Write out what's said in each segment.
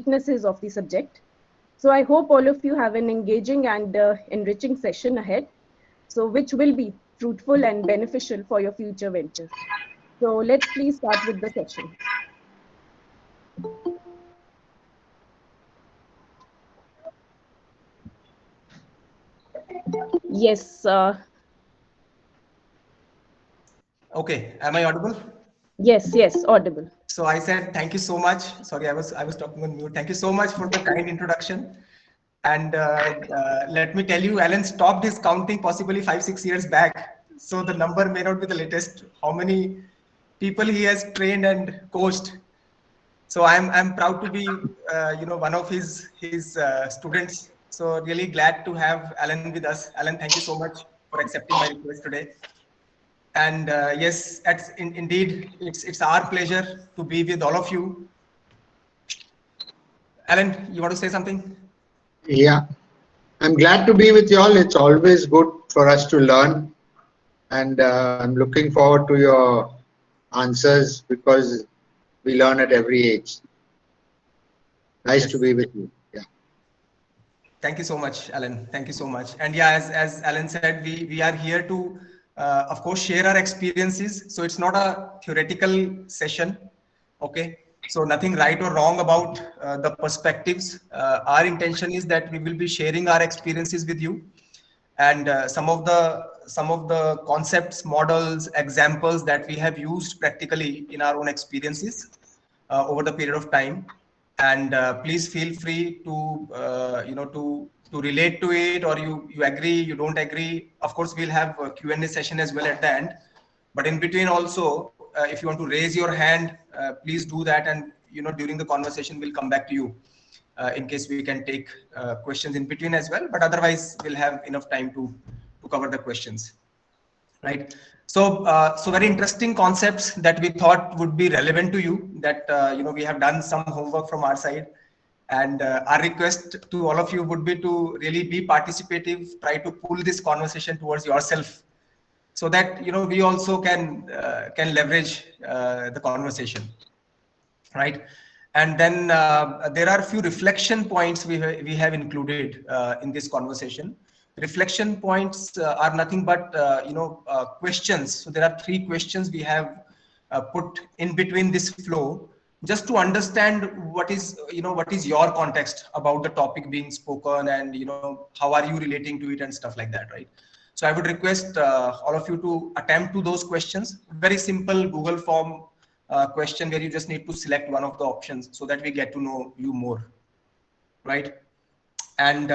weaknesses of the subject. So I hope all of you have an engaging and enriching session ahead, so which will be fruitful and beneficial for your future ventures. So let's please start with the session. Yes. Okay, am I audible? Yes, audible. So I said thank you so much. Sorry, I was talking on mute. Thank you so much for the kind introduction. And let me tell you, Alan stopped his counting possibly 5-6 years back. So the number may not be the latest. How many people he has trained and coached? So I'm proud to be one of his students. So really glad to have Alan with us. Alan, thank you so much for accepting my request today. And yes, indeed, it's our pleasure to be with all of you. Alan, you want to say something? Yeah, I'm glad to be with you all. It's always good for us to learn, and I'm looking forward to your answers because we learn at every age. Nice to Yes. be with you. Yeah. Thank you so much, Alan. Thank you so much. And yeah, as Alan said, we are here to, of course, share our experiences. So it's not a theoretical session. Okay. So nothing right or wrong about the perspectives. Our intention is that we will be sharing our experiences with you, and some of the concepts, models, examples that we have used practically in our own experiences over the period of time. And please feel free to to relate to it, or you agree, you don't agree. Of course, we'll have a Q&A session as well at the end, but in between also, if you want to raise your hand, please do that, and during the conversation we'll come back to you in case we can take questions in between as well, but otherwise we'll have enough time to cover the questions, right? So very interesting concepts that we thought would be relevant to you, that we have done some homework from our side. And our request to all of you would be to really be participative, try to pull this conversation towards yourself, so that we also can leverage the conversation, right? And then there are a few reflection points we have included in this conversation. Reflection points are nothing but questions. So there are 3 questions we have put in between this flow, just to understand what is your context about the topic being spoken, and how are you relating to it and stuff like that, right? So I would request all of you to attempt to those questions. Very simple Google form question, where you just need to select one of the options so that we get to know you more, right? And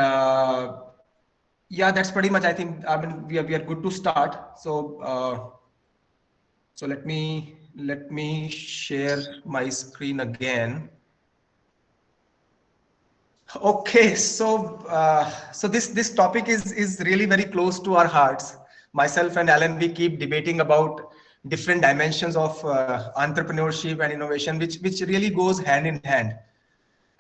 yeah, that's pretty much, I think. I mean, we are good to start. So let me share my screen again. Okay, so this topic is really very close to our hearts. Myself and Alan, we keep debating about different dimensions of entrepreneurship and innovation, which really goes hand in hand.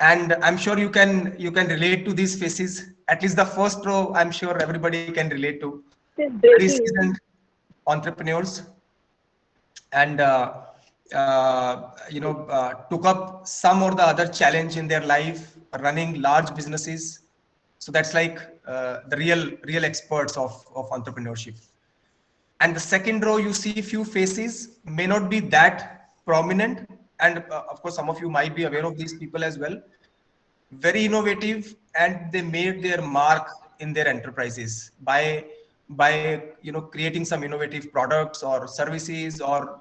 And I'm sure you can relate to these faces. At least the first row, I'm sure everybody can relate to. Very seasoned entrepreneurs, and took up some or the other challenge in their life, running large businesses. So that's like the real experts of entrepreneurship. And the second row, you see few faces, may not be that prominent, and of course some of you might be aware of these people as well. Very innovative, and they made their mark in their enterprises by creating some innovative products or services, or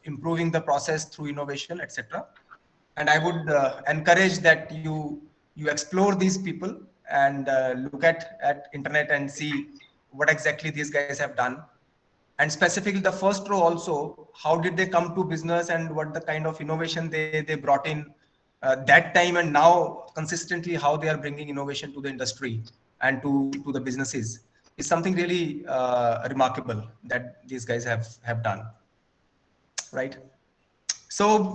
improving the process through innovation, etc. And I would encourage that you explore these people, and look at internet and see what exactly these guys have done. And specifically the first row also, how did they come to business, and what the kind of innovation they brought in that time, and now consistently how they are bringing innovation to the industry and to the businesses, is something really remarkable that these guys have done, right? So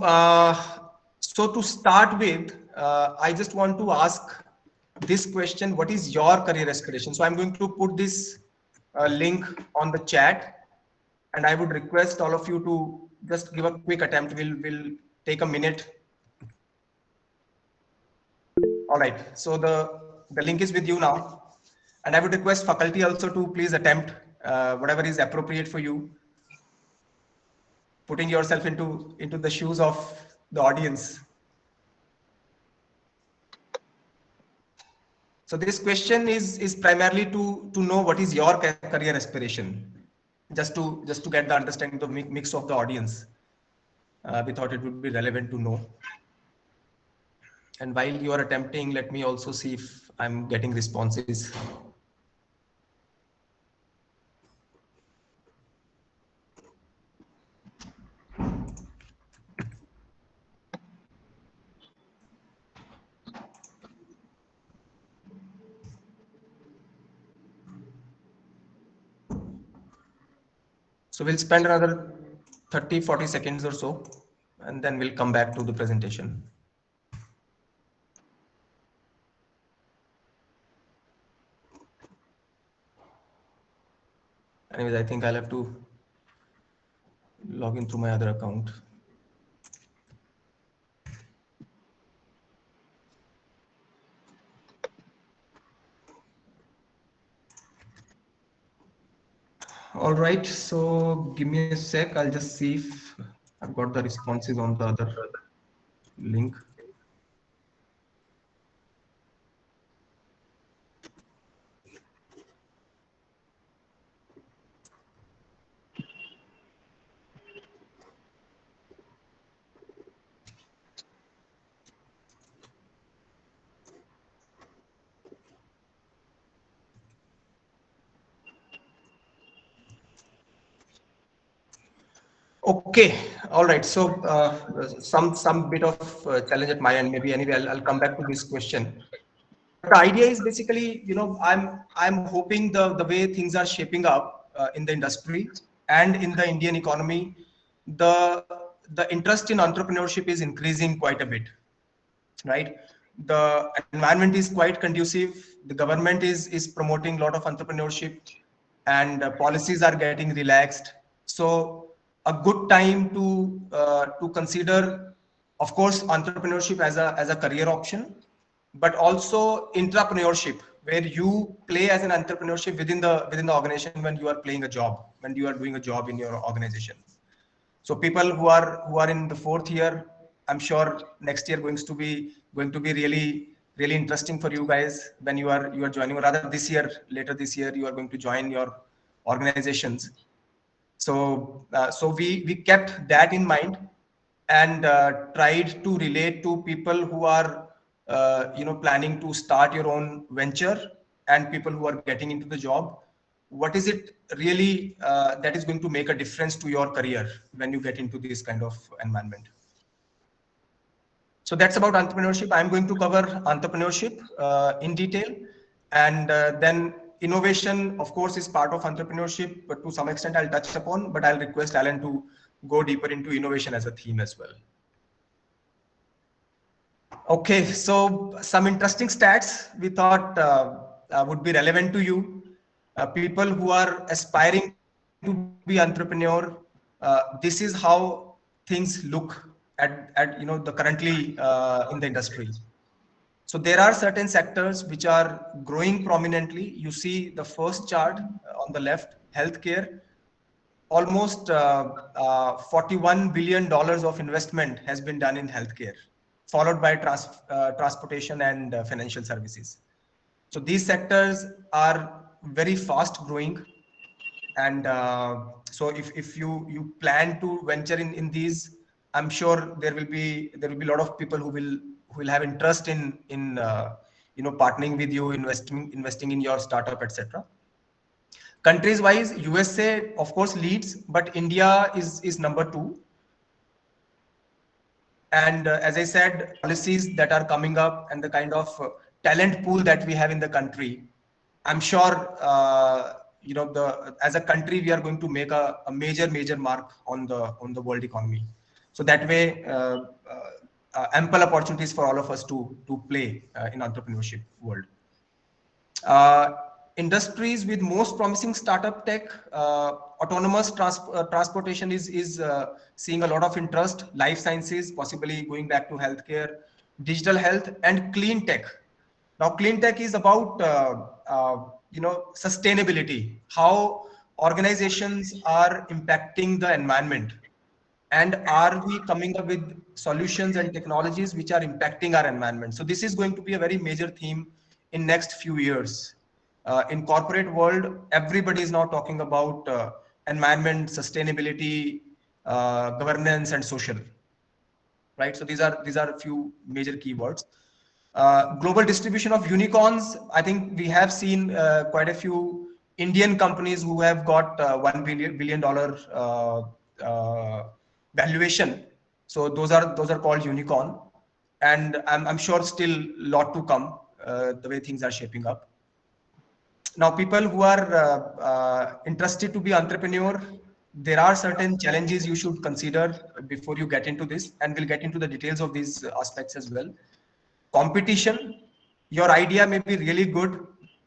to start with, I just want to ask this question: what is your career aspiration? So I'm going to put this link on the chat, and I would request all of you to just give a quick attempt. We'll take a minute All right. So the link is with you now. And I would request faculty also to please attempt whatever is appropriate for you, putting yourself into the shoes of the audience. So this question is primarily to know what is your career aspiration, just to get the understanding of the mix of the audience. We thought it would be relevant to know. And while you are attempting, let me also see if I'm getting responses. So we'll spend another 30-40 seconds or so, and then we'll come back to the presentation. Anyways, I think I'll have to log in through my other account. All right, so give me a sec. I'll just see if I've got the responses on the other link. Okay, all right. So some bit of challenge at my end. Maybe anyway, I'll come back to this question. The idea is basically, I'm hoping the way things are shaping up in the industry and in the Indian economy, the interest in entrepreneurship is increasing quite a bit, right? The environment is quite conducive. The government is promoting a lot of entrepreneurship, and policies are getting relaxed. So a good time to consider, of course, entrepreneurship as a career option, but also intrapreneurship, where you play as an entrepreneurship within the organization when you are playing a job, when you are doing a job in your organization. So people who are in the 4th year, I'm sure next year going to be really interesting for you guys when you are joining, or rather later this year you are going to join your organizations. So we kept that in mind and tried to relate to people who are planning to start your own venture and people who are getting into the job. What is it really that is going to make a difference to your career when you get into this kind of environment? So that's about entrepreneurship. I'm going to cover entrepreneurship in detail, and then innovation, of course, is part of entrepreneurship, but to some extent I'll touch upon, but I'll request Alan to go deeper into innovation as a theme as well. Okay, so some interesting stats we thought would be relevant to you. People who are aspiring to be entrepreneur, this is how things look at the currently in the industry. So there are certain sectors which are growing prominently. You see the first chart on the left, healthcare. Almost $41 billion of investment has been done in healthcare, followed by transportation and financial services. So these sectors are very fast growing, and so if you plan to venture in these, I'm sure there will be a lot of people who will have interest in partnering with you, investing in your startup, etc. Countries wise, USA of course leads, but India is number 2. And as I said, policies that are coming up and the kind of talent pool that we have in the country, I'm sure as a country we are going to make a major mark on the world economy. So that way, ample opportunities for all of us to play in entrepreneurship world. Industries with most promising startup tech, autonomous transportation is seeing a lot of interest. Life sciences, possibly going back to healthcare, digital health, and clean tech. Now, clean tech is about sustainability, how organizations are impacting the environment, and are we coming up with solutions and technologies which are impacting our environment. So this is going to be a very major theme in next few years. In corporate world, everybody is now talking about environment, sustainability, governance, and social, right? So these are a few major keywords. Global distribution of unicorns. I think we have seen quite a few Indian companies who have got $1 billion valuation. So those are called unicorn, and I'm sure still a lot to come the way things are shaping up. Now, people who are interested to be entrepreneur, there are certain challenges you should consider before you get into this, and we'll get into the details of these aspects as well. Competition. Your idea may be really good.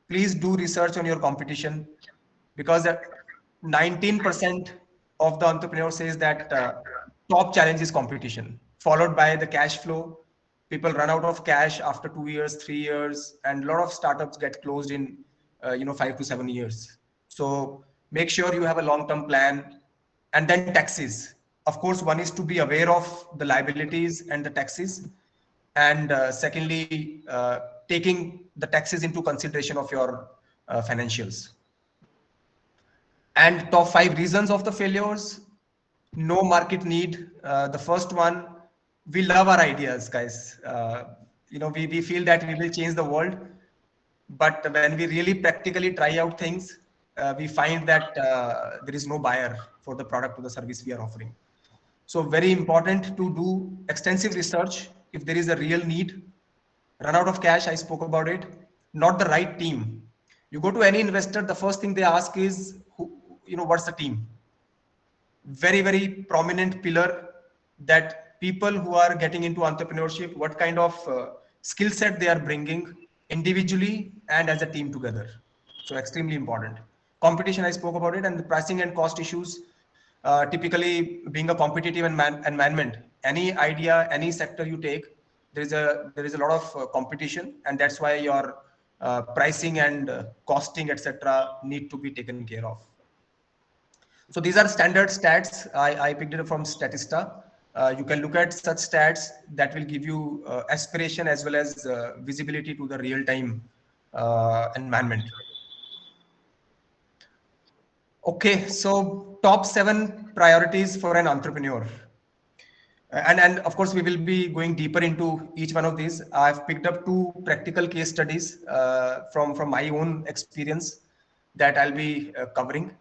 Please do research on your competition, because 19% of the entrepreneur says that top challenge is competition, followed by the cash flow. People run out of cash after 2 years, 3 years, and a lot of startups get closed in 5 to 7 years. So make sure you have a long-term plan. And then taxes. Of course, one is to be aware of the liabilities and the taxes, and secondly, taking the taxes into consideration of your financials. And top 5 reasons of the failures. No market need. The first one, we love our ideas, guys. We feel that we will change the world, but when we really practically try out things, we find that there is no buyer for the product or the service we are offering. So very important to do extensive research. If there is a real need, run out of cash, I spoke about it, not the right team. You go to any investor, the first thing they ask is, what's the team? Very, very prominent pillar, that people who are getting into entrepreneurship, what kind of skill set they are bringing individually and as a team together. So extremely important. Competition, I spoke about it, and the pricing and cost issues. Typically, being a competitive environment, any idea, any sector you take, there is a lot of competition, and that's why your pricing and costing, etc., need to be taken care of. So these are standard stats. I picked it up from Statista. You can look at such stats that will give you aspiration as well as visibility to the real-time environment. Okay, so top 7 priorities for an entrepreneur. And of course, we will be going deeper into each one of these. I've picked up 2 practical case studies from my own experience that I'll be covering.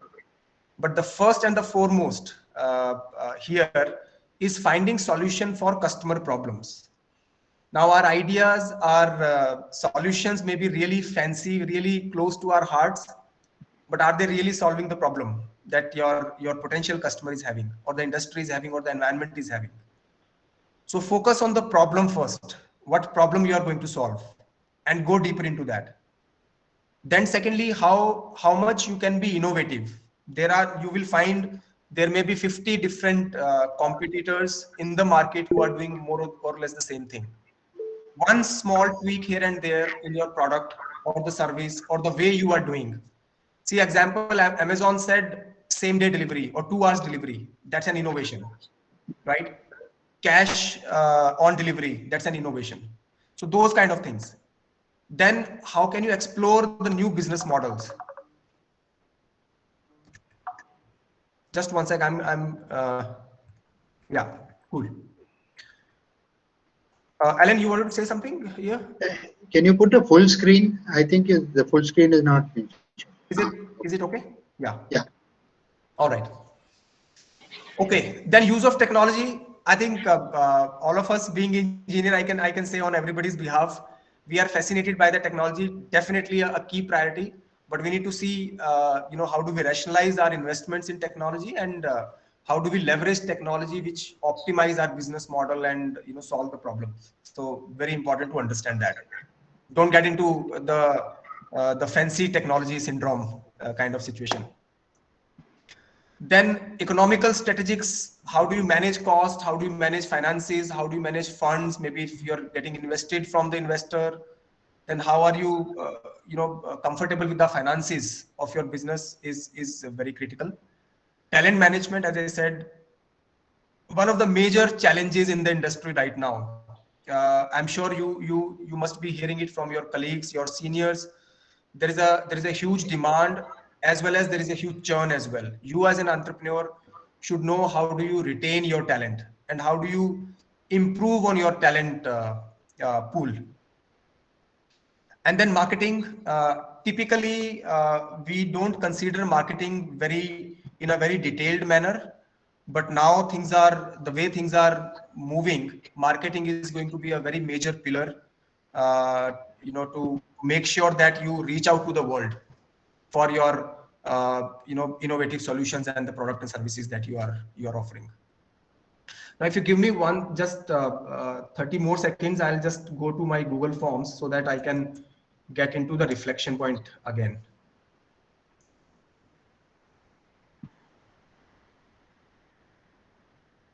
But the first and the foremost here is finding solution for customer problems. Now, our ideas, our solutions may be really fancy, really close to our hearts, but are they really solving the problem that your potential customer is having, or the industry is having, or the environment is having? So focus on the problem first, what problem you are going to solve, and go deeper into that. Then secondly, how much you can be innovative. You will find there may be 50 different competitors in the market who are doing more or less the same thing. One small tweak here and there in your product or the service or the way you are doing. See, example, Amazon said same day delivery or 2 hours delivery. That's an innovation, right? Cash on delivery, that's an innovation. So those kind of things. Then how can you explore the new business models? Just one sec, yeah, cool. Alan, you wanted to say something here? Can you put a full screen? I think the full screen is not mentioned. Is it okay? Yeah. Yeah. All right. Okay. Then use of technology. I think all of us being engineer, I can say on everybody's behalf, we are fascinated by the technology. Definitely a key priority. But we need to see, how do we rationalize our investments in technology, and how do we leverage technology which optimize our business model and solve the problems. So very important to understand that. Don't get into the fancy technology syndrome kind of situation. Then economical strategics. How do you manage cost? How do you manage finances? How do you manage funds? Maybe if you're getting invested from the investor, then how are you comfortable with the finances of your business is very critical. Talent management, as I said, one of the major challenges in the industry right now. I'm sure you must be hearing it from your colleagues, your seniors. There is a huge demand, as well as there is a huge churn as well. You as an entrepreneur should know how do you retain your talent and how do you improve on your talent pool. And then marketing, typically we don't consider marketing in a very detailed manner, but now the way things are moving, marketing is going to be a very major pillar, to make sure that you reach out to the world for your innovative solutions and the product and services that you are offering. Now, if you give me just 30 more seconds, I'll just go to my Google Forms so that I can get into the reflection point again.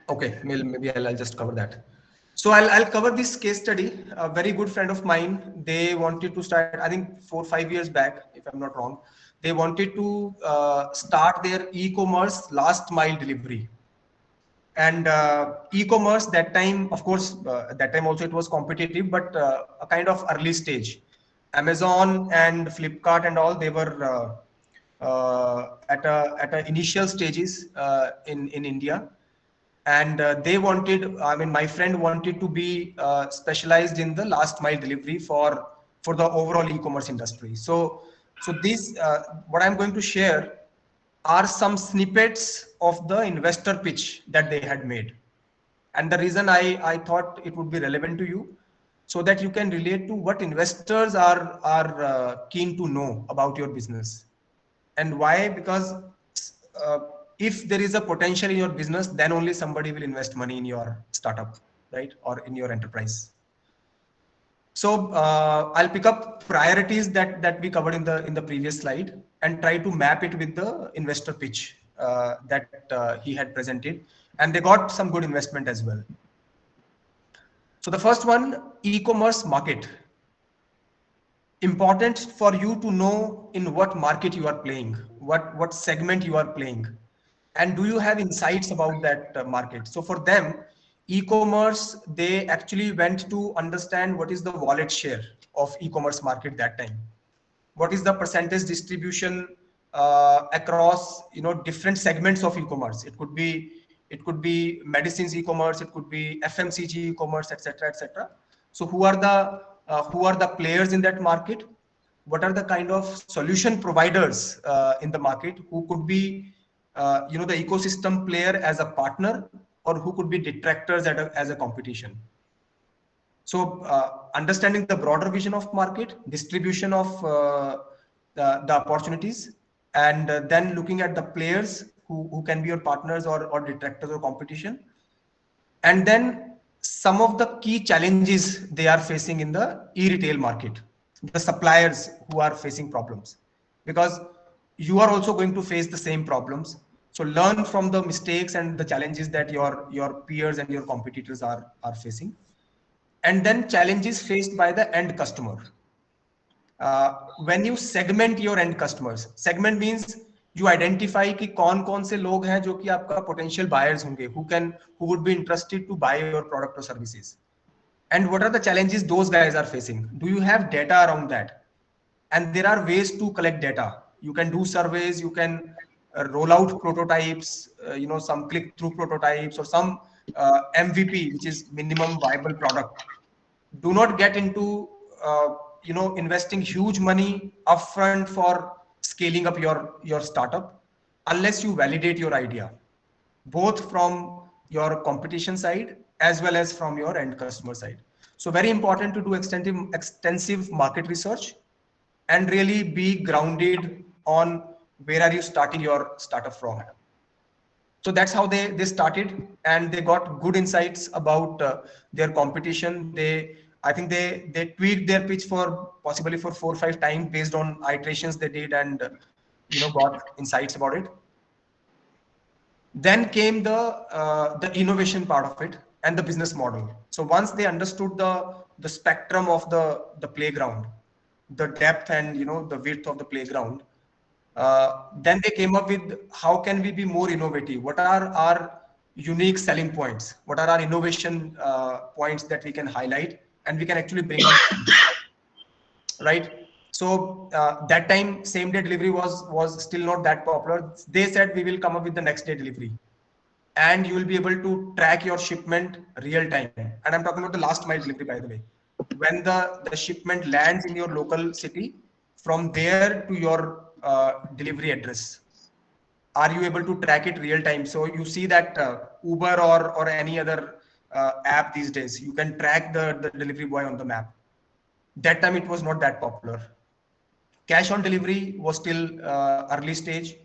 Okay, maybe I'll just cover that. So I'll cover this case study. A very good friend of mine, they wanted to start, I think 4 or 5 years back, if I'm not wrong, they wanted to start their e-commerce last mile delivery. And e-commerce that time, of course, that time also it was competitive, but a kind of early stage. Amazon and Flipkart and all, they were at a initial stages in India. And they wanted, my friend wanted to be specialized in the last mile delivery for the overall e-commerce industry. So this, what I'm going to share are some snippets of the investor pitch that they had made. And the reason I thought it would be relevant to you, so that you can relate to what investors are keen to know about your business. And why? Because if there is a potential in your business, then only somebody will invest money in your startup, right? Or in your enterprise. So I'll pick up priorities that we covered in the previous slide and try to map it with the investor pitch that he had presented, and they got some good investment as well. So the first one, e-commerce market. Important for you to know in what market you are playing, what segment you are playing, and do you have insights about that market. So for them, e-commerce, they actually went to understand what is the wallet share of e-commerce market that time. What is the percentage distribution across different segments of e-commerce. It could be medicines e-commerce, it could be FMCG e-commerce, etc., etc. So who are the players in that market? What are the kind of solution providers in the market who could be the ecosystem player as a partner, or who could be detractors as a competition? So understanding the broader vision of market, distribution of the opportunities, and then looking at the players who can be your partners or detractors or competition. And then some of the key challenges they are facing in the e-retail market, the suppliers who are facing problems, because you are also going to face the same problems. So learn from the mistakes and the challenges that your peers and your competitors are facing. And then challenges faced by the end customer. When you segment your end customers, segment means you identify कि कौन से लोग हैं जो कि आपका potential buyers होंगे, who would be interested to buy your product or services, and what are the challenges those guys are facing. Do you have data around that? And there are ways to collect data. You can do surveys, you can roll out prototypes, some click-through prototypes, or some MVP, which is minimum viable product. Do not get into investing huge money upfront for scaling up your startup unless you validate your idea, both from your competition side as well as from your end customer side. So very important to do extensive market research and really be grounded on where are you starting your startup from. So that's how they started, and they got good insights about their competition. I think they tweaked their pitch possibly for 4 or 5 times based on iterations they did, and got insights about it. Then came the innovation part of it and the business model. So once they understood the spectrum of the playground, the depth and the width of the playground. Then they came up with how can we be more innovative? What are our unique selling points? What are our innovation points that we can highlight and we can actually bring them, right? So that time, same day delivery was still not that popular. They said we will come up with the next day delivery, and you will be able to track your shipment real time. And I'm talking about the last mile delivery, by the way. When the shipment lands in your local city, from there to your delivery address, are you able to track it real time? So you see that Uber or any other app these days, you can track the delivery boy on the map. That time it was not that popular. Cash on delivery was still early stage.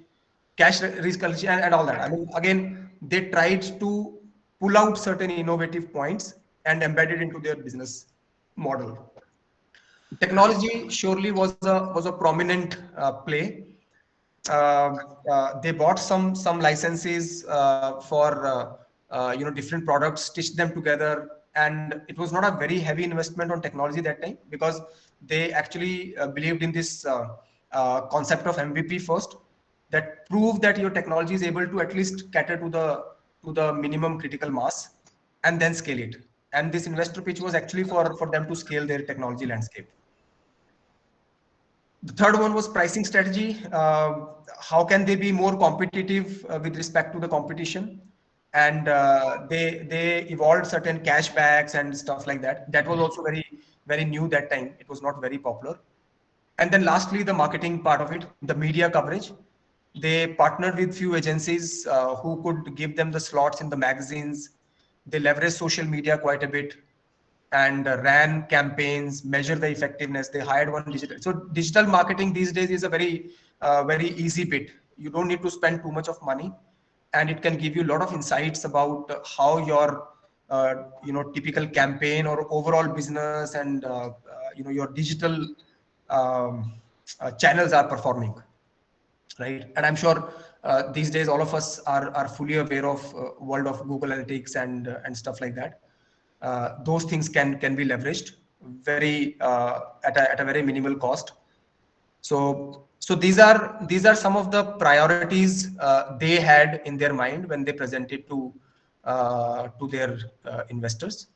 Cash risk and all that. I mean, again, they tried to pull out certain innovative points and embed it into their business model. Technology surely was a prominent play. They bought some licenses for different products, stitched them together, and it was not a very heavy investment on technology that time, because they actually believed in this concept of MVP first, that prove that your technology is able to at least cater to the minimum critical mass, and then scale it. And this investor pitch was actually for them to scale their technology landscape. The third one was pricing strategy. How can they be more competitive with respect to the competition? And they evolved certain cashbacks and stuff like that. That was also very new that time. It was not very popular. And then lastly, the marketing part of it, the media coverage. They partnered with few agencies who could give them the slots in the magazines. They leveraged social media quite a bit and ran campaigns, measure the effectiveness. They hired one digital. So digital marketing these days is a very easy bit. You don't need to spend too much of money, and it can give you a lot of insights about how your typical campaign or overall business and your digital channels are performing, right? And I'm sure these days all of us are fully aware of world of Google Analytics and stuff like that. Those things can be leveraged very at a very minimal cost. So these are some of the priorities they had in their mind when they presented to their investors.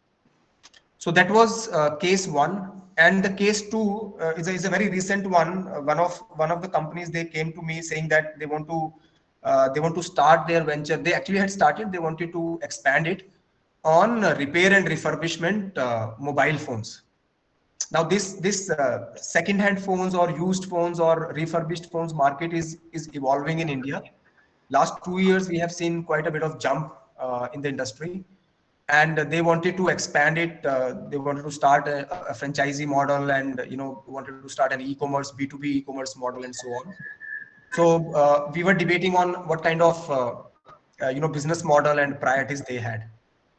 So that was case one, and the case two is a very recent one. One of the companies, they came to me saying that they want to start their venture. They actually had started. They wanted to expand it on repair and refurbishment mobile phones. Now this second-hand phones or used phones or refurbished phones market is evolving in India. Last 2 years we have seen quite a bit of jump in the industry, and they wanted to expand it. They wanted to start a franchisee model, and wanted to start an e-commerce, B2B e-commerce model, and so on. So we were debating on what kind of business model and priorities they had.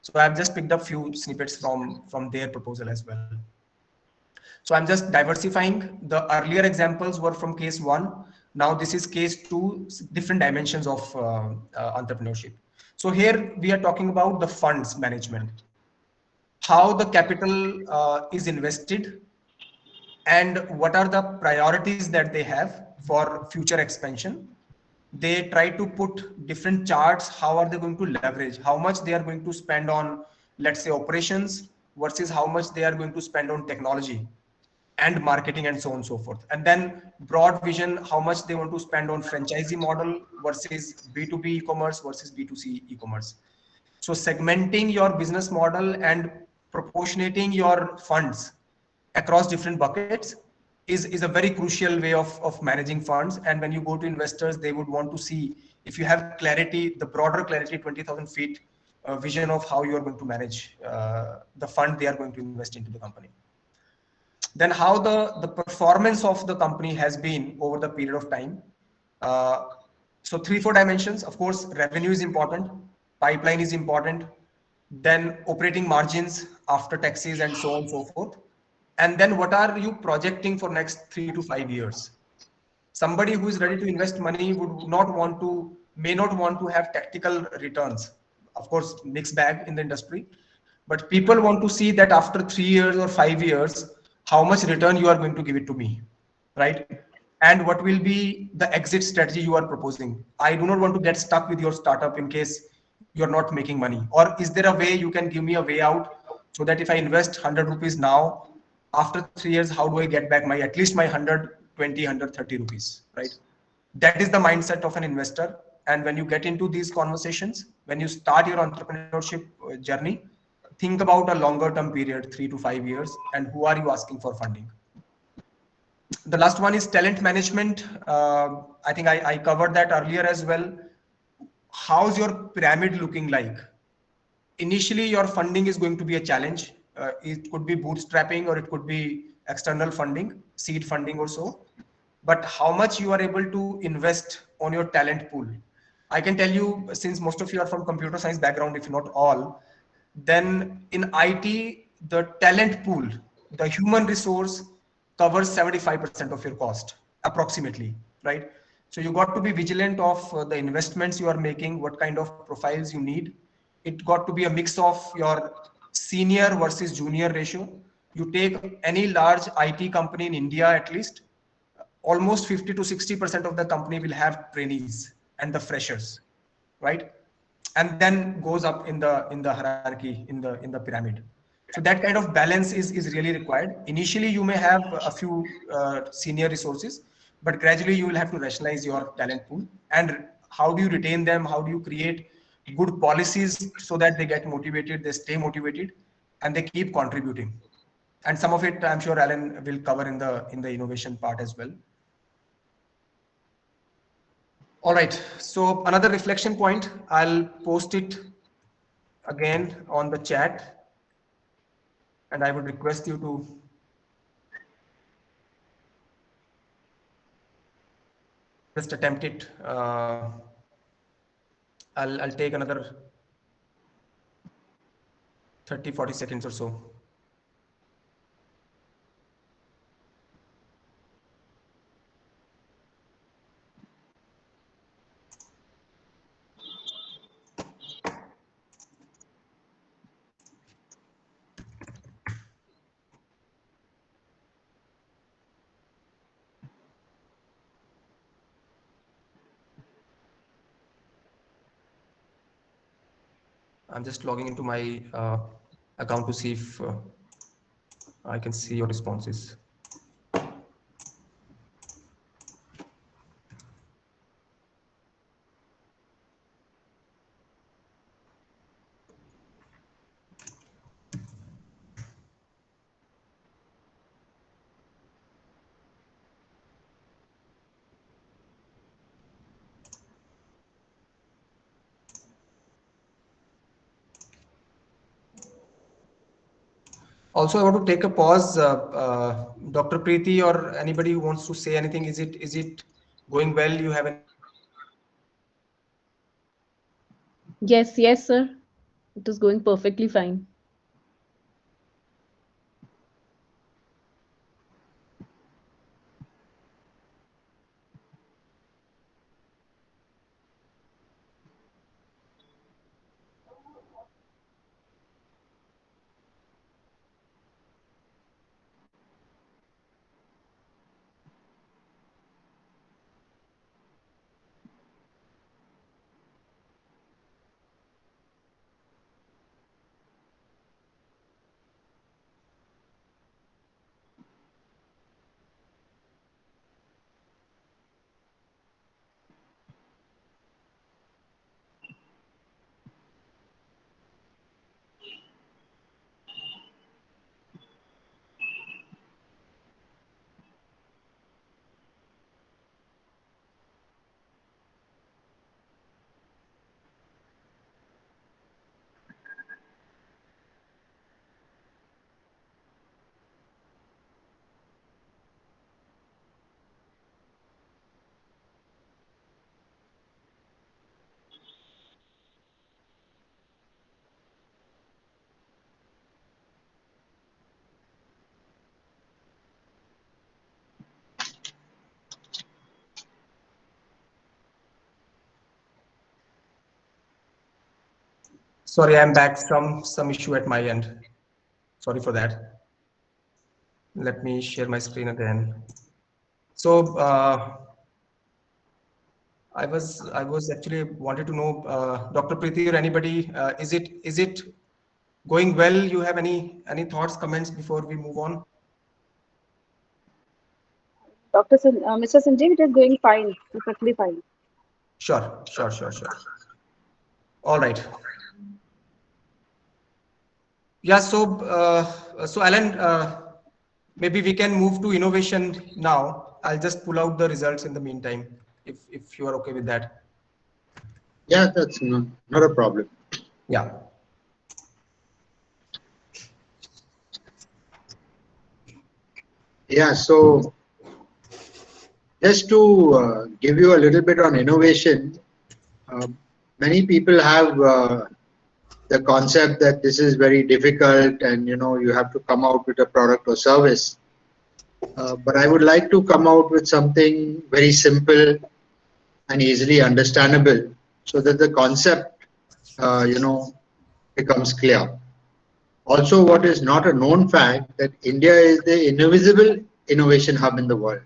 So I've just picked up few snippets from their proposal as well. So I'm just diversifying. The earlier examples were from case one. Now this is case two, different dimensions of entrepreneurship. So here we are talking about the funds management, how the capital is invested, and what are the priorities that they have for future expansion. They try to put different charts. How are they going to leverage? How much they are going to spend on, let's say, operations versus how much they are going to spend on technology and marketing and so on and so forth. And then broad vision, how much they want to spend on franchisee model versus B2B e-commerce versus B2C e-commerce. So segmenting your business model and proportionating your funds across different buckets is a very crucial way of managing funds. And when you go to investors, they would want to see if you have clarity, the broader clarity, 20,000 feet vision of how you are going to manage the fund they are going to invest into the company. Then how the performance of the company has been over the period of time. So 3-4 dimensions. Of course, revenue is important, pipeline is important, then operating margins after taxes and so on and so forth. And then what are you projecting for next 3 to 5 years? Somebody who is ready to invest money may not want to have tactical returns. Of course, mixed bag in the industry, but people want to see that after 3 years or 5 years, how much return you are going to give it to me, right? And what will be the exit strategy you are proposing. I do not want to get stuck with your startup in case you're not making money. Or is there a way you can give me a way out so that if I invest 100 rupees now, after 3 years, how do I get back my at least my 120, 130 rupees, right? That is the mindset of an investor. And when you get into these conversations, when you start your entrepreneurship journey, think about a longer term period, 3 to 5 years, and who are you asking for funding. The last one is talent management. I think I covered that earlier as well. How's your pyramid looking like? Initially, your funding is going to be a challenge. It could be bootstrapping or it could be external funding, seed funding or so. But how much you are able to invest on your talent pool? I can tell you, since most of you are from computer science background, if not all, then in IT, the talent pool, the human resource covers 75% of your cost, approximately, right? So you got to be vigilant of the investments you are making, what kind of profiles you need. It got to be a mix of your senior versus junior ratio. You take any large IT company in India, at least, almost 50 to 60% of the company will have trainees and the freshers, right? And then goes up in the hierarchy, in the pyramid. So that kind of balance is really required. Initially you may have a few senior resources, but gradually you will have to rationalize your talent pool. And how do you retain them? How do you create good policies so that they get motivated, they stay motivated, and they keep contributing? And some of it I'm sure Alan will cover in the innovation part as well. All right, so another reflection point, I'll post it again on the chat, and I would request you to just attempt it. I'll take another 30-40 seconds or so. I'm just logging into my account to see if I can see your responses. Also, I want to take a pause. Dr. Preeti or anybody who wants to say anything, is it going well? You have any? Yes, yes, sir. It is going perfectly fine. Sorry, I'm back. Some issue at my end. Sorry for that. Let me share my screen again. So I was actually wanted to know, Dr. Preeti or anybody, is it going well? You have any thoughts, comments before we move on? Mr. Sanjeev, it is going fine, perfectly fine. Sure, sure, sure, sure. All right. Yeah. So Alan, maybe we can move to innovation now. I'll just pull out the results in the meantime, if you are okay with that. Yeah, that's not a problem. Yeah. Yeah, so just to give you a little bit on innovation, uh, many people have the concept that this is very difficult and you have to come out with a product or service. But I would like to come out with something very simple and easily understandable so that the concept becomes clear. Also, what is not a known fact that India is the invisible innovation hub in the world,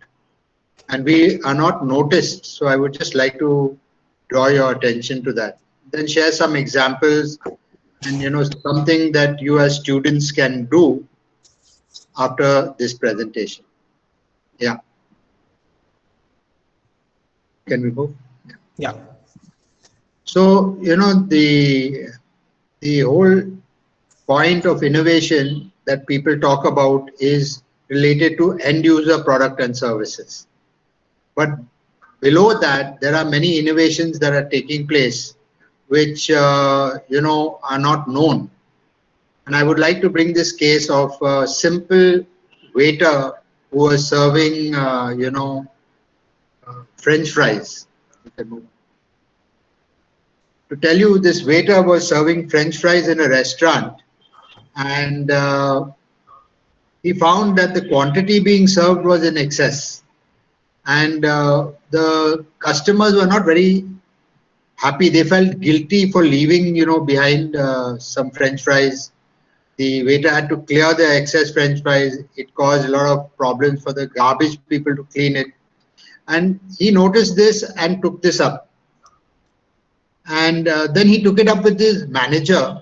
and we are not noticed. So I would just like to draw your attention to that. Then share some examples and something that you as students can do after this presentation. Yeah, can we go? Yeah. So the whole point of innovation that people talk about is related to end user product and services. But below that, there are many innovations that are taking place which are not known. And I would like to bring this case of a simple waiter who was serving French fries. To tell you, this waiter was serving French fries in a restaurant, and he found that the quantity being served was in excess, and the customers were not very happy. They felt guilty for leaving behind some French fries. The waiter had to clear the excess French fries. It caused a lot of problems for the garbage people to clean it, and he noticed this and took this up, and then he took it up with his manager.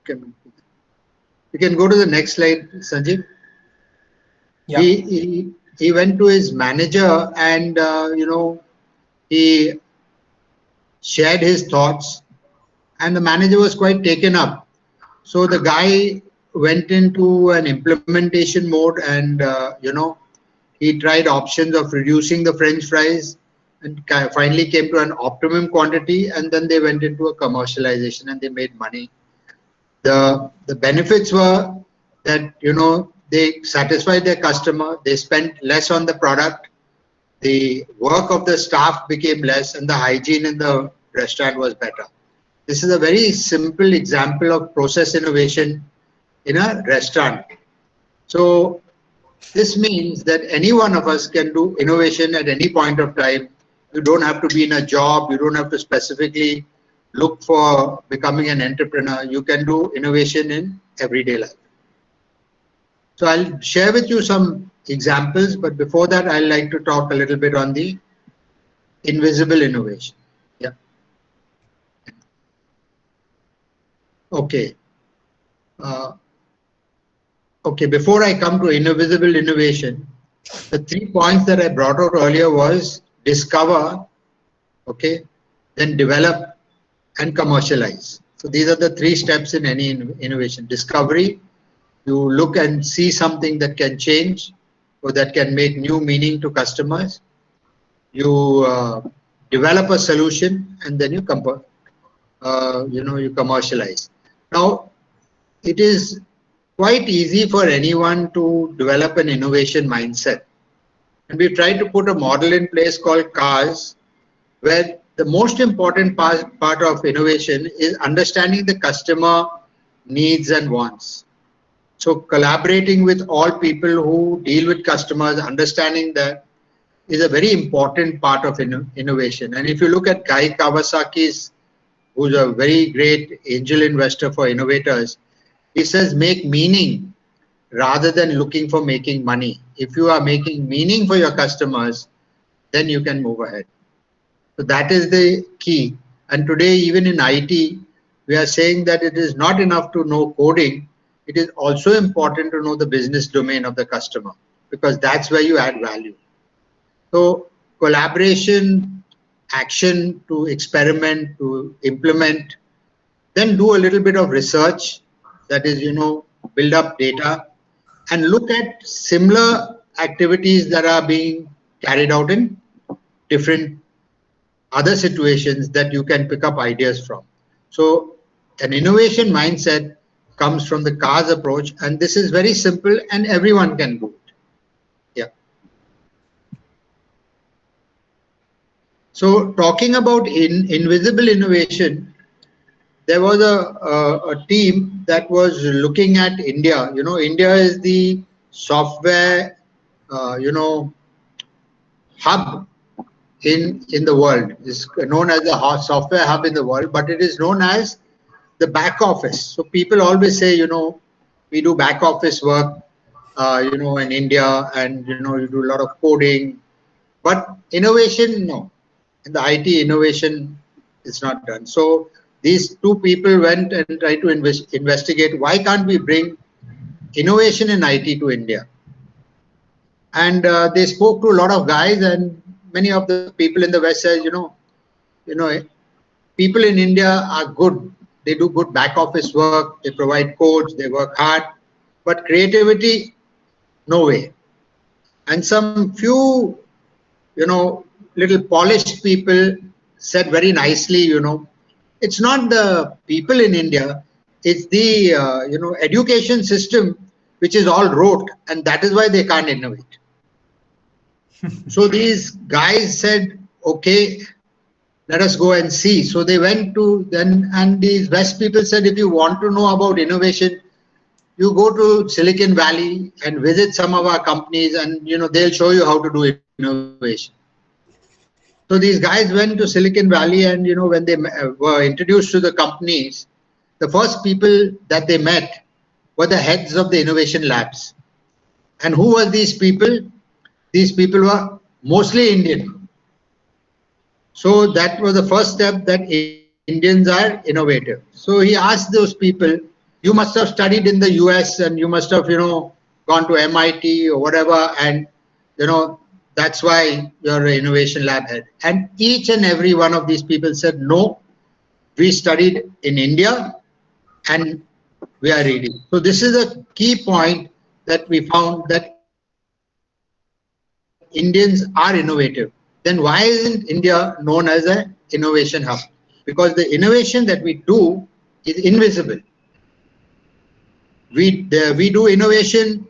You can go to the next slide, Sanjeev. Yeah. He went to his manager and he shared his thoughts, and the manager was quite taken up. So the guy went into an implementation mode, and he tried options of reducing the French fries, and finally came to an optimum quantity, and then they went into a commercialization and they made money. The benefits were that they satisfied their customer, they spent less on the product, the work of the staff became less, and the hygiene in the restaurant was better. This is a very simple example of process innovation in a restaurant. So this means that any one of us can do innovation at any point of time. You don't have to be in a job, you don't have to specifically look for becoming an entrepreneur. You can do innovation in everyday life. So I'll share with you some examples, but before that, I'd like to talk a little bit on the invisible innovation. Yeah. Okay. Okay, before I come to invisible innovation, the 3 points that I brought out earlier was discover, okay, then develop and commercialize. So these are the 3 steps in any innovation. Discovery, you look and see something that can change or that can make new meaning to customers. You develop a solution, and then you commercialize. Now, it is quite easy for anyone to develop an innovation mindset. And we tried to put a model in place called CARS, where the most important part of innovation is understanding the customer needs and wants. So collaborating with all people who deal with customers, understanding that is a very important part of innovation. And if you look at Guy Kawasaki's, who's a very great angel investor for innovators, he says make meaning rather than looking for making money. If you are making meaning for your customers, then you can move ahead. So that is the key. And today, even in IT, we are saying that it is not enough to know coding. It is also important to know the business domain of the customer, because that's where you add value. So collaboration, action to experiment, to implement, then do a little bit of research, that is, build up data and look at similar activities that are being carried out in different other situations that you can pick up ideas from. So an innovation mindset comes from the CARS approach, and this is very simple and everyone can do it. Yeah. So talking about invisible innovation, there was a team that was looking at India. India is the software, hub in the world. It's known as the software hub in the world, but it is known as the back office. So people always say, we do back office work, in India, and you do a lot of coding, but innovation, no. In the IT, innovation is not done. So these two people went and tried to investigate why can't we bring innovation in IT to India. And they spoke to a lot of guys, and many of the people in the West said, people in India are good. They do good back office work. They provide codes. They work hard. But creativity, no way. And some few, little polished people said very nicely, it's not the people in India. It's the, education system, which is all rote. And that is why they can't innovate. So these guys said, okay, let us go and see. So they went to then, and these West people said, if you want to know about innovation, you go to Silicon Valley and visit some of our companies, and they'll show you how to do innovation. So these guys went to Silicon Valley, and when they were introduced to the companies, the first people that they met were the heads of the innovation labs. And who were these people? These people were mostly Indian. So that was the first step, that Indians are innovative. So he asked those people, you must have studied in the US, and you must have, gone to MIT or whatever, and, that's why you're an innovation lab head. And each and every one of these people said, no, we studied in India and we are ready. So this is a key point that we found, that Indians are innovative. Then why isn't India known as an innovation hub? Because the innovation that we do is invisible. We do innovation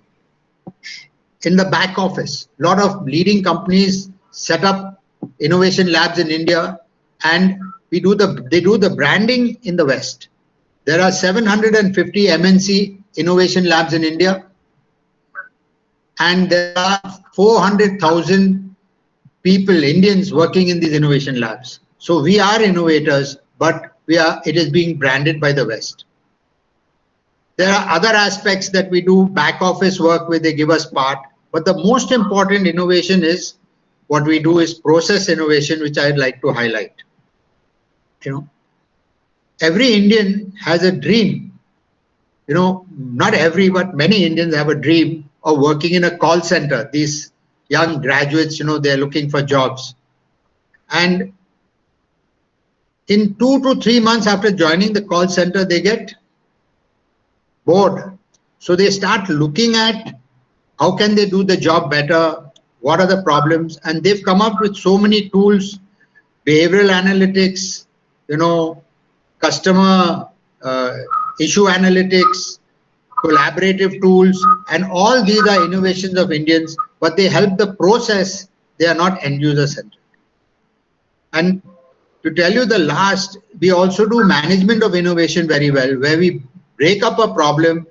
in the back office. A lot of leading companies set up innovation labs in India, and they do the branding in the West. There are 750 MNC innovation labs in India, and there are 400,000 people, Indians, working in these innovation labs. So we are innovators, but it is being branded by the West. There are other aspects that we do back office work where they give us part, but the most important innovation is what we do is process innovation, which I'd like to highlight. Every Indian has a dream. Not every, but many Indians have a dream of working in a call center. These young graduates, they're looking for jobs. And in 2 to 3 months after joining the call center, they get bored. So they start looking at how can they do the job better, what are the problems, and they've come up with so many tools, behavioral analytics, customer issue analytics, collaborative tools, and all these are innovations of Indians, but they help the process, they are not end user centered. And to tell you the last, we also do management of innovation very well, where we break up a problem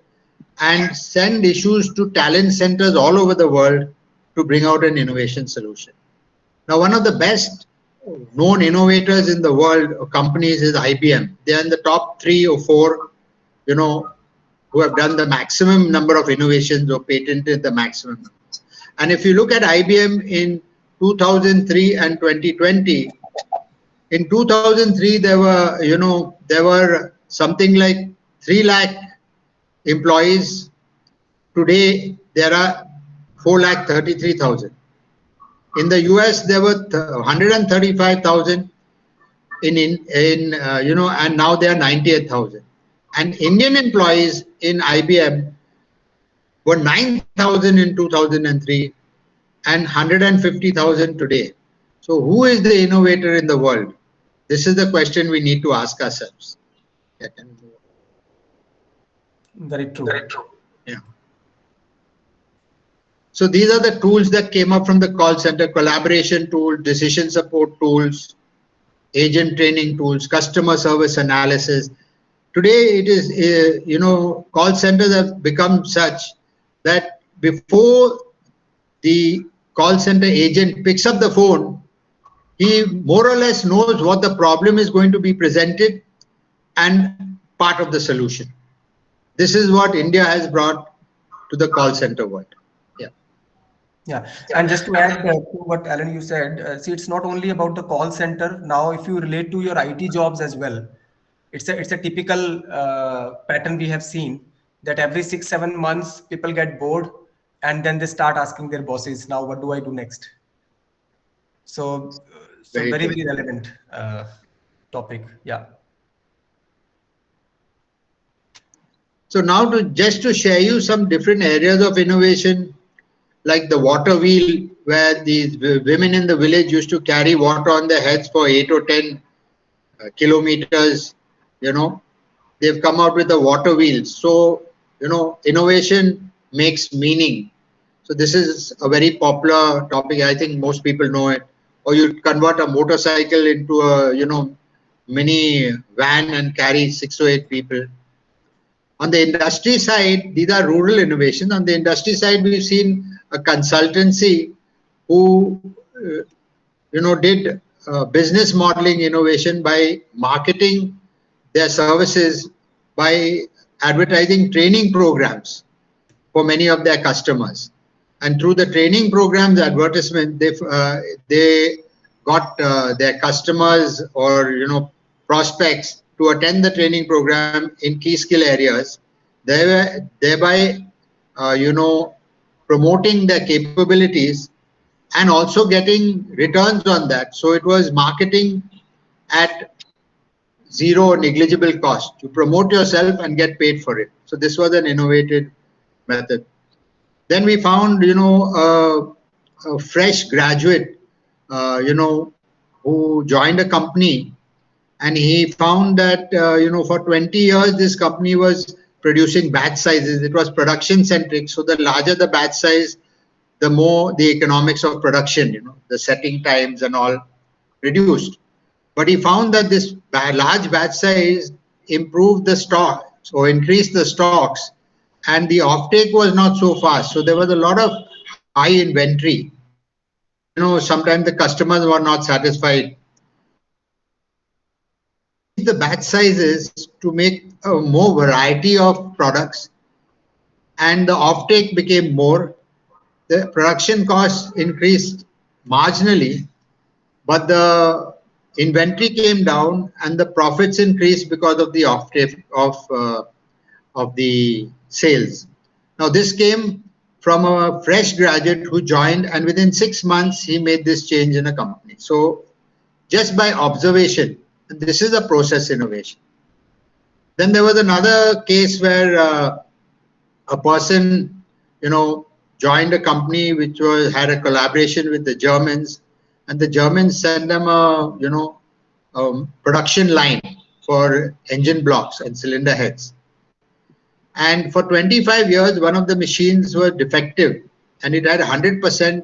and send issues to talent centers all over the world to bring out an innovation solution. Now, one of the best known innovators in the world, companies, is IBM. They are in the top 3 or 4, who have done the maximum number of innovations or patented the maximum number. And if you look at IBM in 2003 and 2020, in 2003 there were something like 3 lakh employees. Today there are 4,33,000. In the US there were 135,000 and now they are 98,000. And Indian employees in IBM were 9,000 in 2003 and 150,000 today. So who is the innovator in the world? This is the question we need to ask ourselves. Very true. Very true. Yeah. So these are the tools that came up from the call center: collaboration tool, decision support tools, agent training tools, customer service analysis. Today it is, call centers have become such that before the call center agent picks up the phone, he more or less knows what the problem is going to be presented and part of the solution. This is what India has brought to the call center world. Yeah, and just to add to what Alan you said, see, it's not only about the call center. Now, if you relate to your IT jobs as well, it's a typical pattern we have seen that every 6-7 months people get bored and then they start asking their bosses, now what do I do next? So very relevant topic. Yeah. So now just to share you some different areas of innovation, like the water wheel, where these women in the village used to carry water on their heads for 8 or 10 kilometers. They've come out with the water wheels. So, innovation makes meaning. So this is a very popular topic. I think most people know it. Or you convert a motorcycle into a, mini van and carry 6 to 8 people. On the industry side, these are rural innovations. On the industry side, we've seen a consultancy who, did business modeling innovation by marketing their services, by advertising training programs for many of their customers. And through the training programs advertisement, they got their customers or, prospects to attend the training program in key skill areas, thereby, promoting their capabilities and also getting returns on that. So it was marketing at zero or negligible cost. You promote yourself and get paid for it. So this was an innovative method. Then we found, a fresh graduate, who joined a company, and he found that, for 20 years, this company was producing batch sizes. It was production centric. So the larger the batch size, the more the economics of production, the setting times and all reduced. But he found that this large batch size improved the stocks or increased the stocks, and the offtake was not so fast. So there was a lot of high inventory. Sometimes the customers were not satisfied. The batch sizes to make a more variety of products, and the offtake became more. The production costs increased marginally, but the inventory came down and the profits increased because of the offtake of the sales. Now this came from a fresh graduate who joined, and within 6 months he made this change in a company. So just by observation, this is a process innovation. Then there was another case where a person, joined a company which had a collaboration with the Germans, and the Germans sent them a production line for engine blocks and cylinder heads. And for 25 years, one of the machines were defective, and it had 100%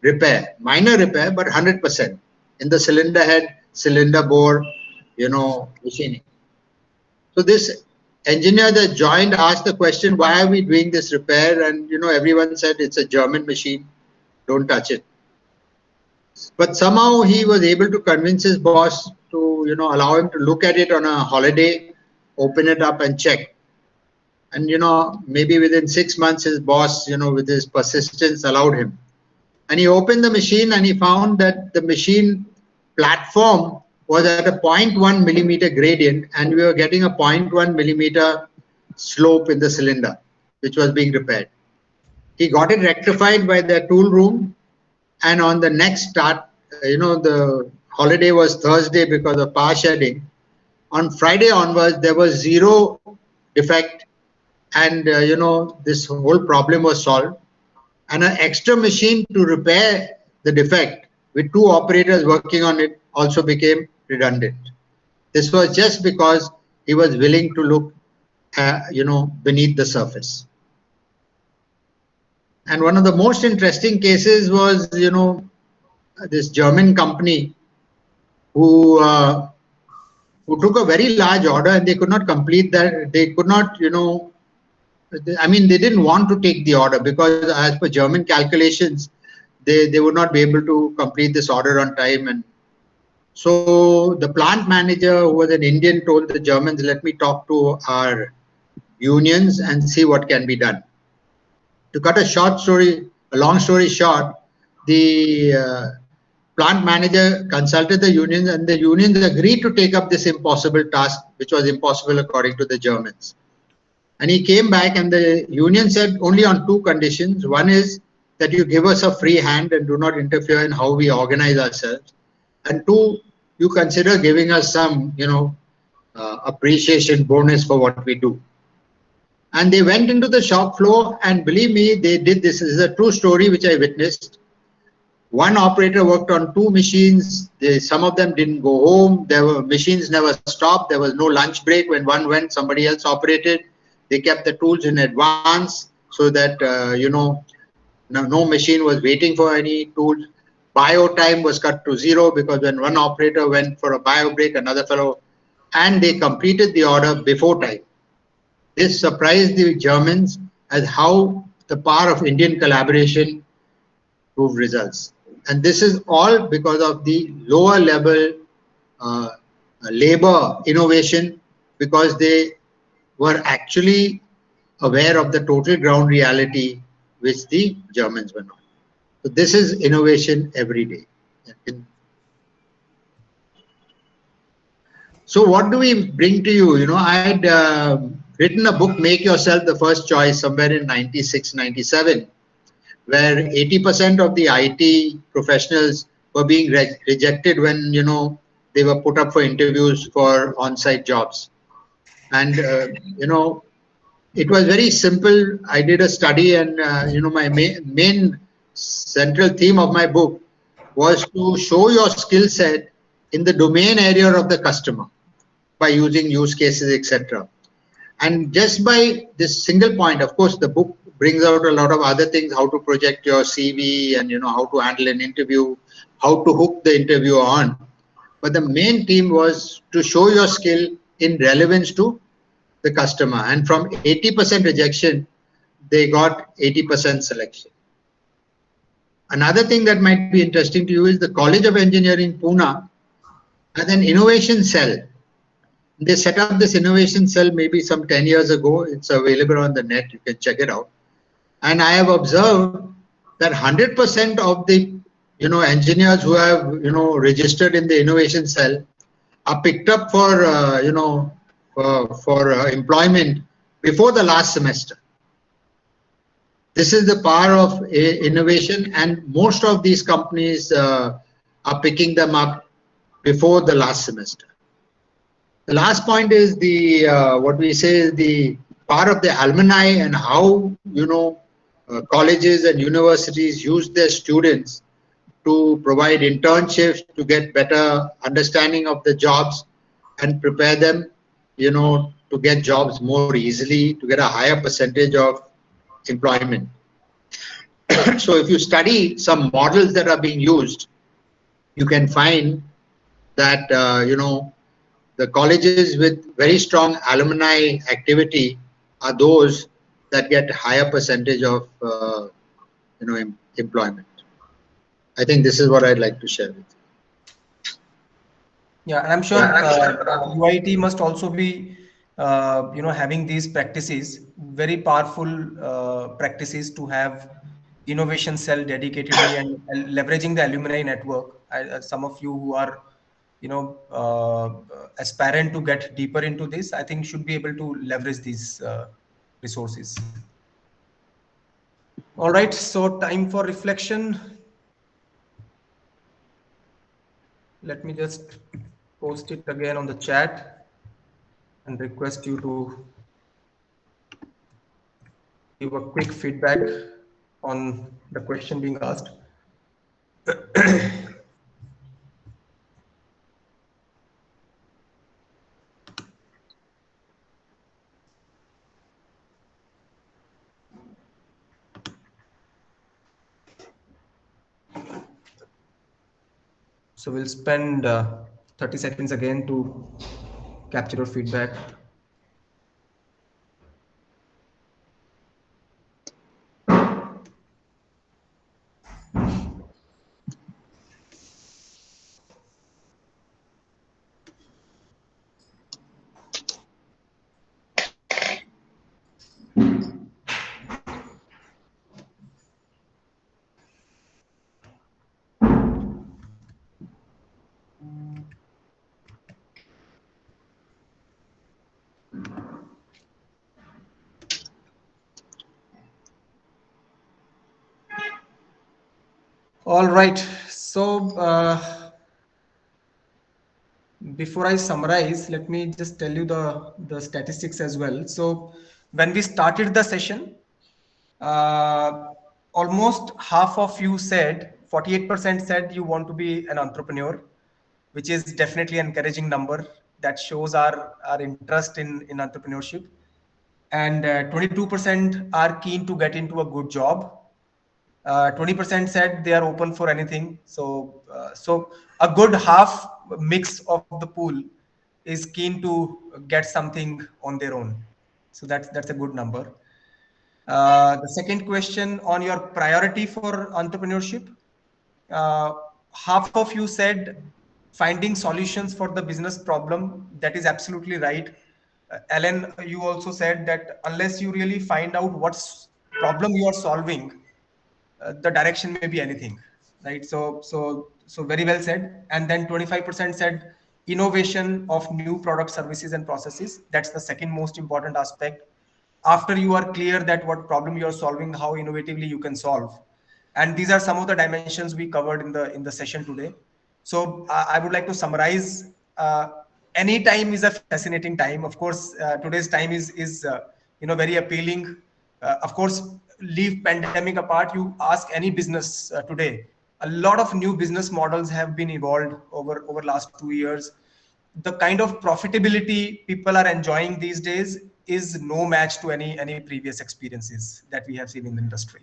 repair, minor repair, but 100% in the cylinder head, cylinder bore, machining. So this engineer that joined asked the question, why are we doing this repair? And, everyone said it's a German machine, don't touch it. But somehow he was able to convince his boss to, allow him to look at it on a holiday, open it up and check. And, maybe within 6 months, his boss, with his persistence allowed him. And he opened the machine and he found that the machine platform was at a 0.1 millimeter gradient, and we were getting a 0.1 millimeter slope in the cylinder, which was being repaired. He got it rectified by the tool room, and on the next start, the holiday was Thursday because of power shedding. On Friday onwards, there was zero defect, and this whole problem was solved. And an extra machine to repair the defect with 2 operators working on it also became redundant. This was just because he was willing to look, beneath the surface. And one of the most interesting cases was, this German company who took a very large order and they could not complete that. They could not, they didn't want to take the order because as per German calculations, they would not be able to complete this order on time. And so the plant manager, who was an Indian, told the Germans, let me talk to our unions and see what can be done. To cut a long story short, the plant manager consulted the unions, and the unions agreed to take up this impossible task, which was impossible according to the Germans. And he came back and the union said only on 2 conditions. One is that you give us a free hand and do not interfere in how we organize ourselves. And 2, you consider giving us some, appreciation bonus for what we do. And they went into the shop floor, and believe me, they did this. This is a true story which I witnessed. 1 operator worked on 2 machines. Some of them didn't go home. Machines never stopped. There was no lunch break. When one went, somebody else operated. They kept the tools in advance so that, no machine was waiting for any tools. Bio time was cut to 0 because when one operator went for a bio break, another fellow, and they completed the order before time. This surprised the Germans as how the power of Indian collaboration proved results. And this is all because of the lower level labor innovation, because they were actually aware of the total ground reality which the Germans were not. So this is innovation every day. So what do we bring to you? I had written a book, Make Yourself the First Choice, somewhere in 96, 97, where 80% of the IT professionals were being rejected when, they were put up for interviews for on-site jobs. And, it was very simple. I did a study and, my main central theme of my book was to show your skill set in the domain area of the customer by using use cases, etc. And just by this single point, of course, the book brings out a lot of other things, how to project your CV and, how to handle an interview, how to hook the interviewer on. But the main theme was to show your skill in relevance to the customer. And from 80% rejection, they got 80% selection. Another thing that might be interesting to you is the College of Engineering, Pune, has an innovation cell. They set up this innovation cell maybe some 10 years ago. It's available on the net. You can check it out. And I have observed that 100% of the engineers who have registered in the innovation cell are picked up for employment before the last semester. This is the power of innovation, and most of these companies are picking them up before the last semester. The last point is the what we say is the power of the alumni and how colleges and universities use their students to provide internships to get better understanding of the jobs and prepare them, to get jobs more easily, to get a higher percentage of employment. So if you study some models that are being used, you can find that, the colleges with very strong alumni activity are those that get higher percentage of, employment. I think this is what I'd like to share with you. Yeah, and I'm sure UIT must also be having these practices, very powerful practices to have innovation cell dedicatedly and leveraging the alumni network. Some of you who are, aspirant to get deeper into this, I think should be able to leverage these resources. All right, so time for reflection. Let me just post it again on the chat and request you to give a quick feedback on the question being asked. So we'll spend 30 seconds again to capture your feedback. All right. So before I summarize, let me just tell you the statistics as well. So when we started the session, uh, almost half of you said, 48% said you want to be an entrepreneur, which is definitely an encouraging number that shows our interest in entrepreneurship. And 22% are keen to get into a good job. 20% said they are open for anything. So a good half mix of the pool is keen to get something on their own. So that's a good number. The second question on your priority for entrepreneurship, uh, half of you said finding solutions for the business problem. That is absolutely right. Ellen, you also said that unless you really find out what's problem you are solving, the direction may be anything, right? So very well said. And then 25% said innovation of new product, services, and processes. That's the second most important aspect. After you are clear that what problem you are solving, how innovatively you can solve, and these are some of the dimensions we covered in the session today. So I would like to summarize. Any time is a fascinating time. Of course, today's time is very appealing. Of course, leave pandemic apart. You ask any business today, a lot of new business models have been evolved over last 2 years. The kind of profitability people are enjoying these days is no match to any previous experiences that we have seen in the industry.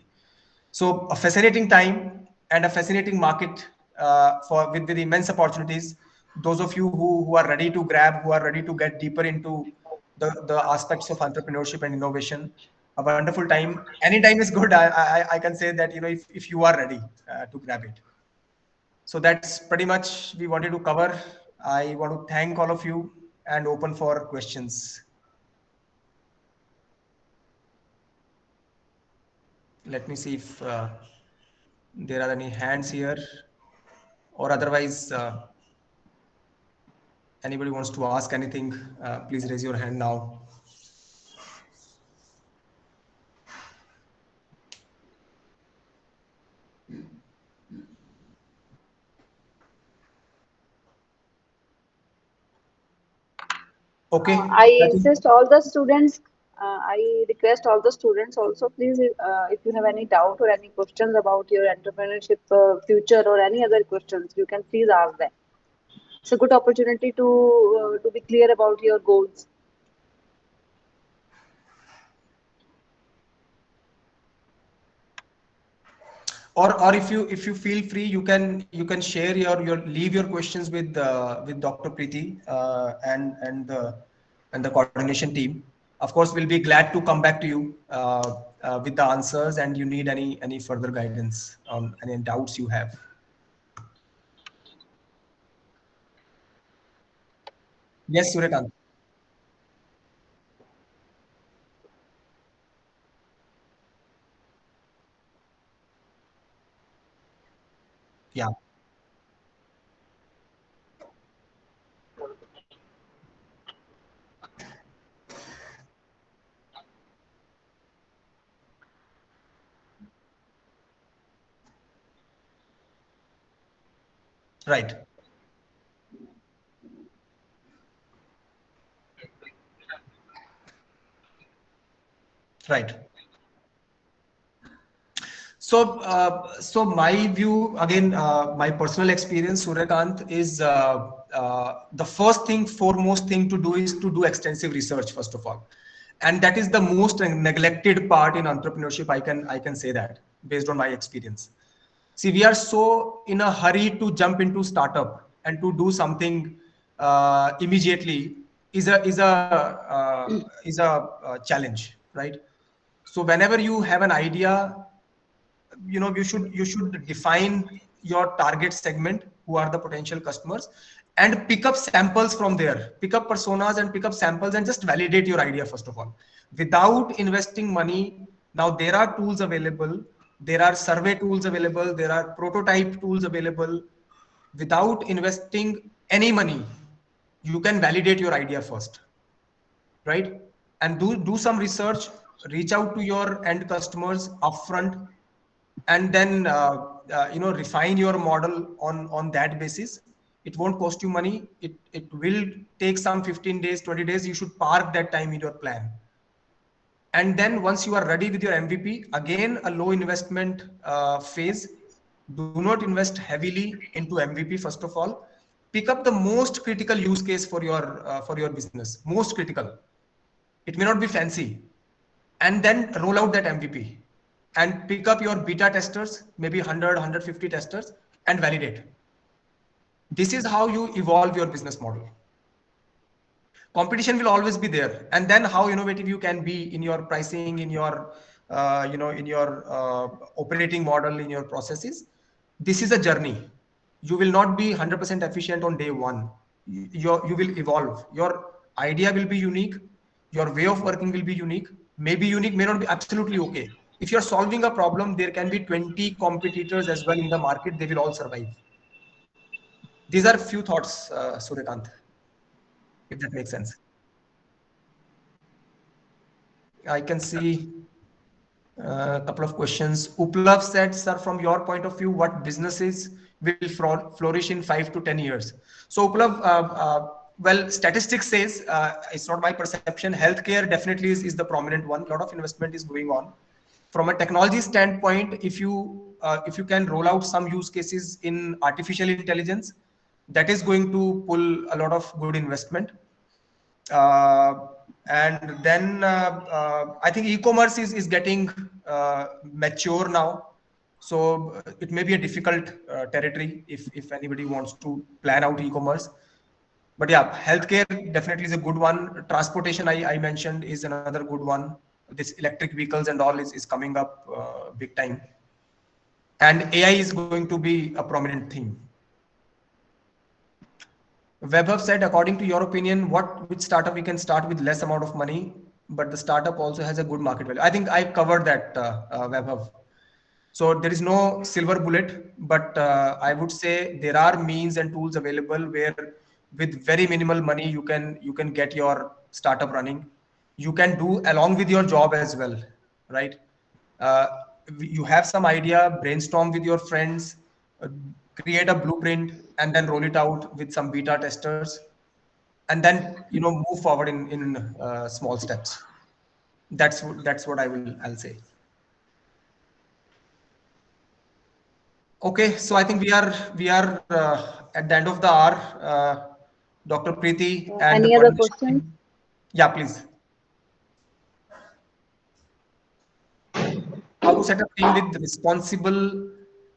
So a fascinating time and a fascinating market with immense opportunities. Those of you who are ready to grab, who are ready to get deeper into the aspects of entrepreneurship and innovation, a wonderful time. Any time is good. I can say that if you are ready to grab it. So that's pretty much we wanted to cover. I want to thank all of you and open for questions. Let me see if there are any hands here, or otherwise anybody wants to ask anything, please raise your hand now. Okay. I insist all the students, I request all the students also, please, if you have any doubt or any questions about your entrepreneurship future or any other questions, you can please ask them. It's a good opportunity to be clear about your goals. Or if you feel free, you can share your leave your questions with Dr. Preeti and the coordination team. Of course, we'll be glad to come back to you with the answers, and you need any further guidance on any doubts you have. Yes, Suryakant. Yeah. Right. Right. So my view again, my personal experience, Suryakant, is the first thing, foremost thing to do is to do extensive research first of all, and that is the most neglected part in entrepreneurship. I can say that based on my experience. See, we are so in a hurry to jump into startup and to do something immediately is a challenge, right? So whenever you have an idea, you should define your target segment, who are the potential customers, and pick up samples from there, pick up personas and pick up samples and just validate your idea first of all, without investing money. Now there are tools available, there are survey tools available, there are prototype tools available. Without investing any money, you can validate your idea first, right? And do some research, reach out to your end customers upfront, and then refine your model on that basis. It won't cost you money. It will take some 15 days, 20 days. You should park that time in your plan. And then once you are ready with your MVP, again a low investment phase. Do not invest heavily into MVP first of all. Pick up the most critical use case for your business, most critical. It may not be fancy, and then roll out that MVP and pick up your beta testers, maybe 100, 150 testers, and validate. This is how you evolve your business model. Competition will always be there, and then how innovative you can be in your pricing, in your operating model, in your processes. This is a journey. You will not be 100% efficient on day one. You will evolve. Your idea will be unique. Your way of working will be unique. Maybe unique, may not be absolutely okay. If you're solving a problem, there can be 20 competitors as well in the market. They will all survive. These are few thoughts, Suryakant, if that makes sense. I can see a couple of questions. Uplav said, sir, from your point of view, what businesses will flourish in 5 to 10 years? So Uplav, well, statistics says, it's not my perception, healthcare definitely is the prominent one. A lot of investment is going on. From a technology standpoint, if you can roll out some use cases in artificial intelligence, that is going to pull a lot of good investment. And then I think e-commerce is getting mature now. So it may be a difficult territory if anybody wants to plan out e-commerce. But yeah, healthcare definitely is a good one. Transportation, I mentioned, is another good one. This electric vehicles and all is coming up big time. And AI is going to be a prominent theme. Webhub said, according to your opinion, which startup we can start with less amount of money, but the startup also has a good market value? I think I covered that, Webhub. So there is no silver bullet, but I would say there are means and tools available where with very minimal money you can get your startup running. You can do along with your job as well, right? Uh, you have some idea, brainstorm with your friends, uh, create a blueprint, and then roll it out with some beta testers, and then move forward in small steps. That's what I'll say. Okay, so I think we are at the end of the hour. Dr. Preeti and Any other Parmesh. questions? Yeah, please. How to set up team with responsible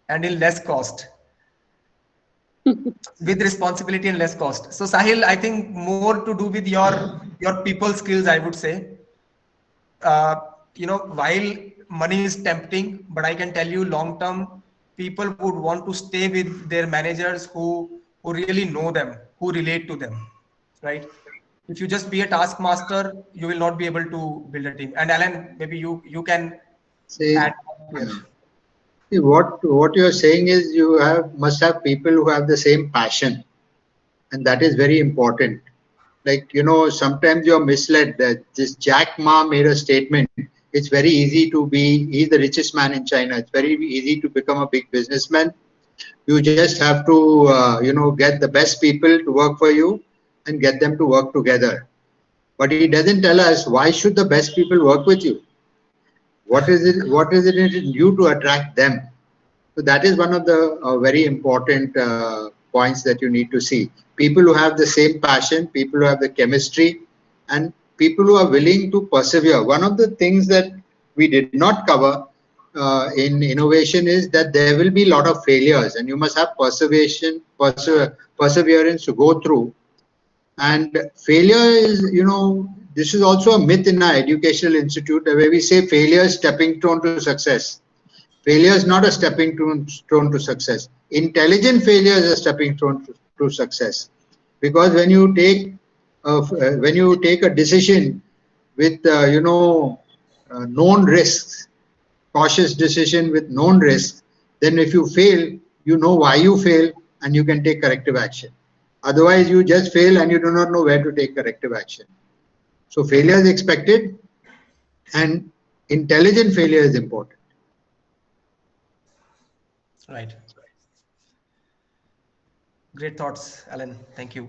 and in less cost? With responsibility and less cost. So Sahil, I think more to do with your people skills, I would say. uh, while money is tempting, but I can tell you long term, people would want to stay with their managers who really know them, who relate to them, right? If you just be a taskmaster, you will not be able to build a team. And Alan, maybe you can See, add here. See, what you're saying is you must have people who have the same passion, and that is very important. Like, sometimes you're misled that this Jack Ma made a statement. It's very easy to be, he's the richest man in China. It's very easy to become a big businessman. You just have to, get the best people to work for you and get them to work together. But he doesn't tell us why should the best people work with you. What is it in you to attract them? So that is one of the very important points that you need to see. People who have the same passion, people who have the chemistry, and people who are willing to persevere. One of the things that we did not cover in innovation is that there will be a lot of failures, and you must have perseverance to go through. And failure is, this is also a myth in our educational institute where we say failure is stepping stone to success. Failure is not a stepping stone to success. Intelligent failure is a stepping stone to success, because when you take a decision with known risks, cautious decision with known risks, then if you fail, you know why you fail and you can take corrective action. Otherwise, you just fail and you do not know where to take corrective action. So failure is expected, and intelligent failure is important. Right. Great thoughts, Alan. Thank you.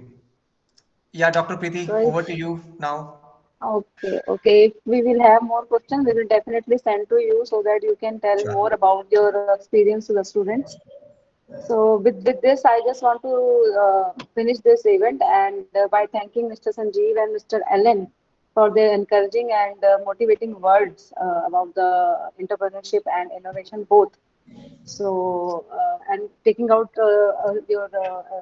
Yeah, Dr. Preeti, So over to you now. okay. If we will have more questions, we will definitely send to you so that you can tell Sure. more about your experience to the students. So with this, I just want to finish this event and by thanking Mr. Sanjeev and Mr. Ellen for their encouraging and motivating words about the entrepreneurship and innovation both. So and taking out your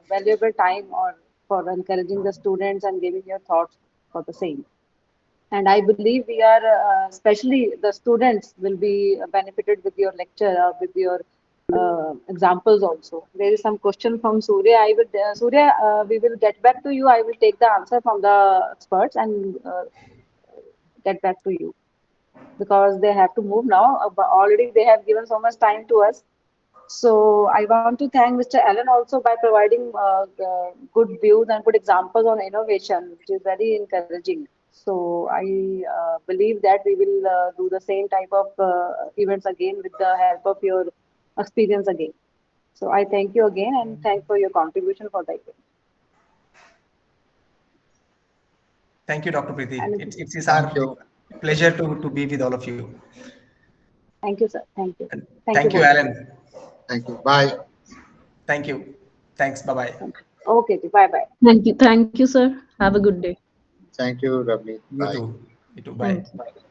valuable time or for encouraging the students and giving your thoughts for the same. And I believe we are, especially the students, will be benefited with your lecture, with your examples also. There is some question from Surya. Surya, we will get back to you. I will take the answer from the experts and get back to you because they have to move now. But already they have given so much time to us. So I want to thank Mr. Allen also by providing good views and good examples on innovation, which is very encouraging. So I believe that we will do the same type of events again with the help of your experience again. So I thank you again and thank for your contribution for the event. Thank you, Dr. Preeti. And It's Thank our you. pleasure to be with all of you. thank you, sir. Thank you. And Thank you thank you, both. Alan. Thank you. Bye. Thank you. Thanks. Bye-bye. Okay, bye bye. Thank you, sir. Have a good day. Thank you, Ravneet. You Bye. too. You too. Bye. Thank you.